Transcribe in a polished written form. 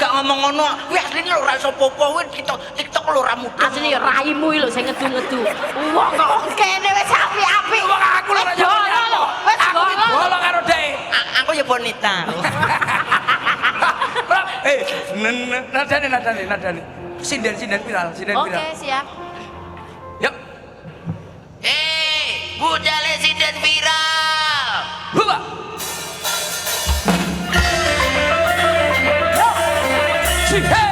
gak ngomong ngono. Kuwi asline lho ora iso popo kuwi TikTok lho ora mudeng. Asline ya raimu lho sing ngedu-ngedu. Wong kok kene wis apik-apik. Wong aku lho ora Lho, wis bolong karo dhek. Aku ya bonita. Nadane. Sinden viral. Oke, siap. Yuk. Budale sinden viral. Buka. Hey.